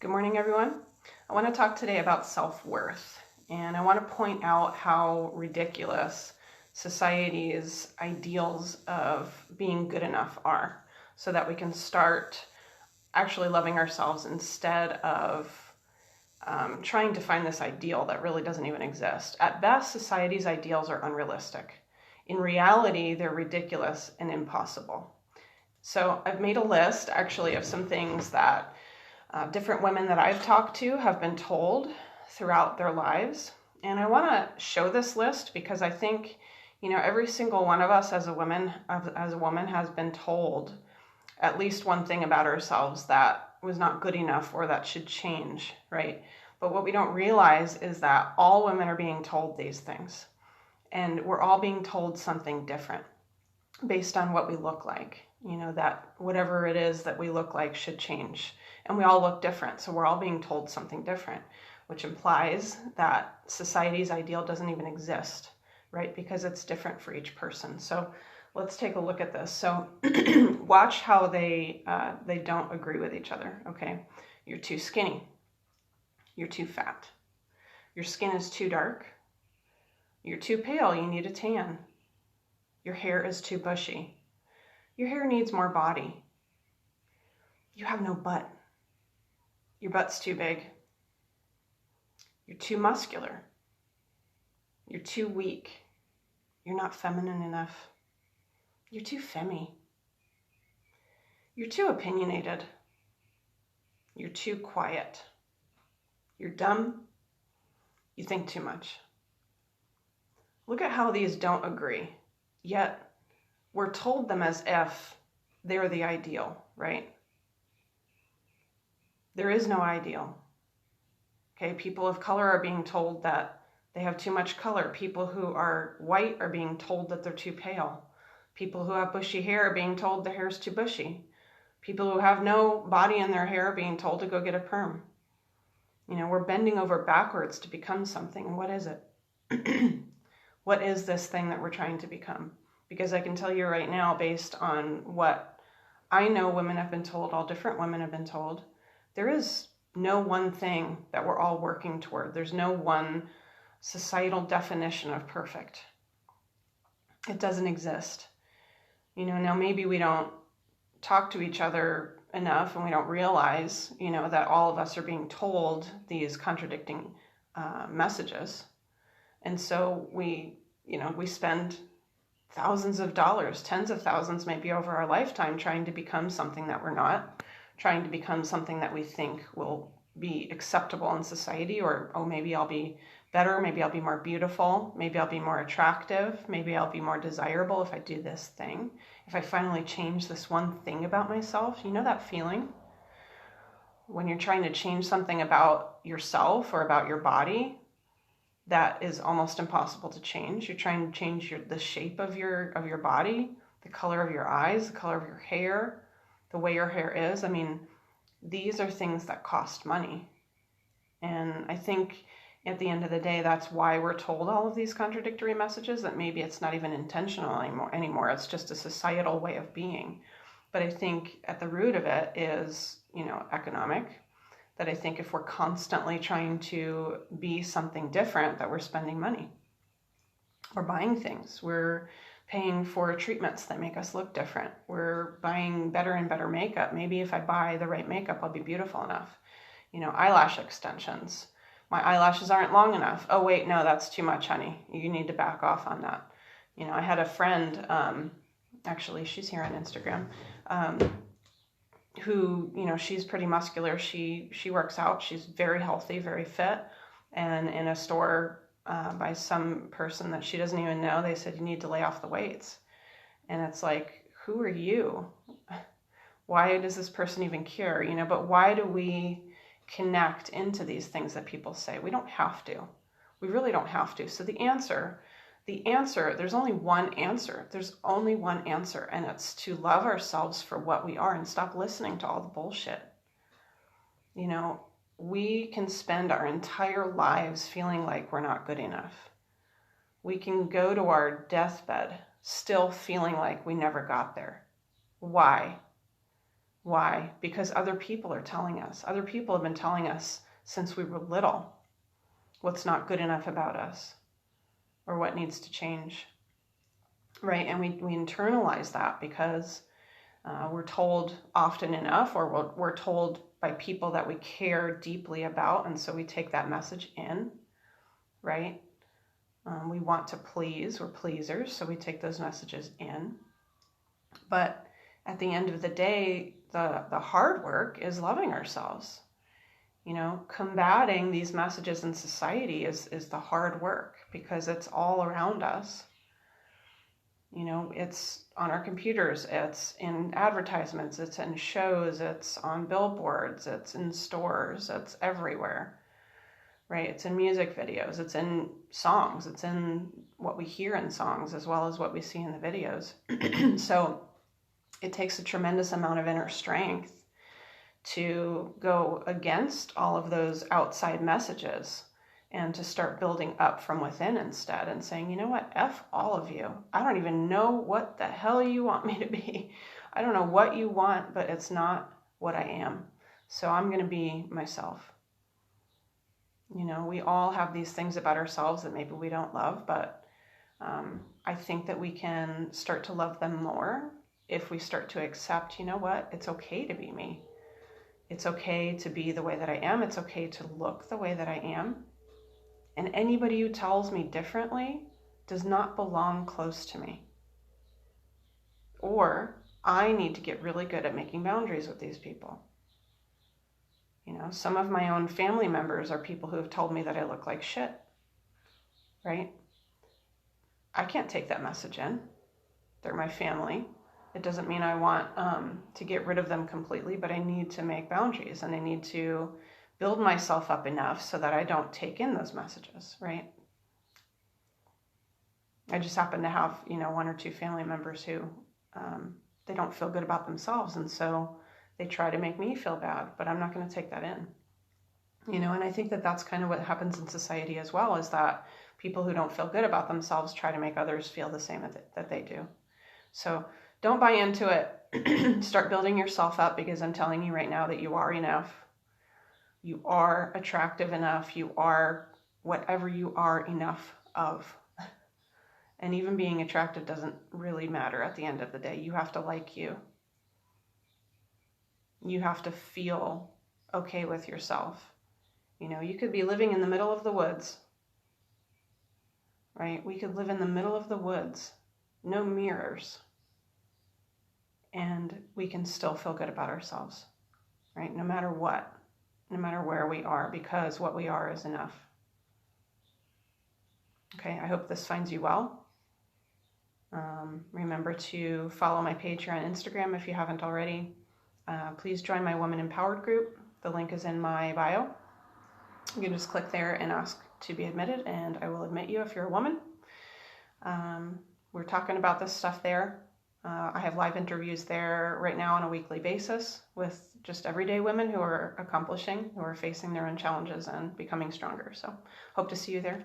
Good morning, everyone. I want to talk today about self-worth, and I want to point out how ridiculous society's ideals of being good enough are, so that we can start actually loving ourselves instead of trying to find this ideal that really doesn't even exist. At best, society's ideals are unrealistic. In reality, they're ridiculous and impossible. So I've made a list actually of some things that different women that I've talked to have been told throughout their lives. And I want to show this list because I think, every single one of us as a woman has been told at least one thing about ourselves that was not good enough or that should change, right? But what we don't realize is that all women are being told these things. And we're all being told something different based on what we look like. That whatever it is that we look like should change. And we all look different, so we're all being told something different, which implies that society's ideal doesn't even exist, right? Because it's different for each person. So let's take a look at this. So watch how they don't agree with each other, okay? You're too skinny. You're too fat. Your skin is too dark. You're too pale. You need a tan. Your hair is too bushy. Your hair needs more body. You have no butt. Your butt's too big. You're too muscular. You're too weak. You're not feminine enough. You're too femmy. You're too opinionated. You're too quiet. You're dumb. You think too much. Look at how these don't agree, yet we're told them as if they're the ideal, right? There is no ideal. Okay, people of color are being told that they have too much color. People who are white are being told that they're too pale. People who have bushy hair are being told their hair's too bushy. People who have no body in their hair are being told to go get a perm. We're bending over backwards to become something. And what is it? What is this thing that we're trying to become? Because I can tell you right now, based on what I know women have been told, all different women have been told, there is no one thing that we're all working toward. There's no one societal definition of perfect. It doesn't exist. Now maybe we don't talk to each other enough and we don't realize, that all of us are being told these contradicting messages. And so we spend thousands of dollars, tens of thousands, maybe over our lifetime, trying to become something that we're not, trying to become something that we think will be acceptable in society, or, oh, maybe I'll be better, maybe I'll be more beautiful, maybe I'll be more attractive, maybe I'll be more desirable if I do this thing, if I finally change this one thing about myself. You know that feeling? When you're trying to change something about yourself or about your body, that is almost impossible to change. You're trying to change the shape of your body, the color of your eyes, the color of your hair, the way your hair is. I mean, these are things that cost money. And I think at the end of the day, that's why we're told all of these contradictory messages, that maybe it's not even intentional anymore. It's just a societal way of being. But I think at the root of it is, economic. That I think if we're constantly trying to be something different, that we're spending money. We're buying things. We're paying for treatments that make us look different. We're buying better and better makeup. Maybe if I buy the right makeup, I'll be beautiful enough. Eyelash extensions. My eyelashes aren't long enough. Oh, wait, no, that's too much, honey. You need to back off on that. I had a friend, actually, she's here on Instagram, who, she's pretty muscular. She works out. She's very healthy, very fit. And in a store by some person that she doesn't even know, they said, you need to lay off the weights. And it's like, who are you? Why does this person even care? But why do we connect into these things that people say? We don't have to. We really don't have to. So the answer, there's only one answer. There's only one answer, and it's to love ourselves for what we are and stop listening to all the bullshit. We can spend our entire lives feeling like we're not good enough. We can go to our deathbed still feeling like we never got there. Why? Why? Because other people are telling us. Other people have been telling us since we were little what's not good enough about us or what needs to change, right? And we internalize that because we're told often enough, or we're told by people that we care deeply about, and so we take that message in, right? We want to please, we're pleasers, so we take those messages in. But at the end of the day, the hard work is loving ourselves. You know, combating these messages in society is the hard work, because it's all around us. You know, it's on our computers, it's in advertisements, it's in shows, it's on billboards, it's in stores, it's everywhere, right? It's in music videos, it's in songs, it's in what we hear in songs as well as what we see in the videos. So it takes a tremendous amount of inner strength to go against all of those outside messages and to start building up from within instead and saying, you know what, F all of you. I don't even know what the hell you want me to be. I don't know what you want, but it's not what I am. So I'm going to be myself. You know, we all have these things about ourselves that maybe we don't love, but I think that we can start to love them more if we start to accept, you know what, it's okay to be me. It's okay to be the way that I am. It's okay to look the way that I am. And anybody who tells me differently does not belong close to me. Or I need to get really good at making boundaries with these people. You know, some of my own family members are people who have told me that I look like shit, right? I can't take that message in. They're my family. It doesn't mean I want to get rid of them completely, but I need to make boundaries, and I need to build myself up enough so that I don't take in those messages, right? I just happen to have, you know, one or two family members who they don't feel good about themselves, and so they try to make me feel bad, but I'm not going to take that in. You know, and I think that that's kind of what happens in society as well, is that people who don't feel good about themselves try to make others feel the same that they do. So don't buy into it. Start building yourself up, because I'm telling you right now that you are enough. You are attractive enough. You are whatever you are enough of. And even being attractive doesn't really matter at the end of the day. You have to like you. You have to feel okay with yourself. You know, you could be living in the middle of the woods, right? We could live in the middle of the woods, no mirrors, and we can still feel good about ourselves, right? No matter what, no matter where we are, because what we are is enough. Okay, I hope this finds you well. Remember to follow my page here on Instagram if you haven't already. Please join my Woman Empowered group. The link is in my bio. You can just click there and ask to be admitted, and I will admit you if you're a woman. We're talking about this stuff there. I have live interviews there right now on a weekly basis with just everyday women who are accomplishing, who are facing their own challenges and becoming stronger. So hope to see you there.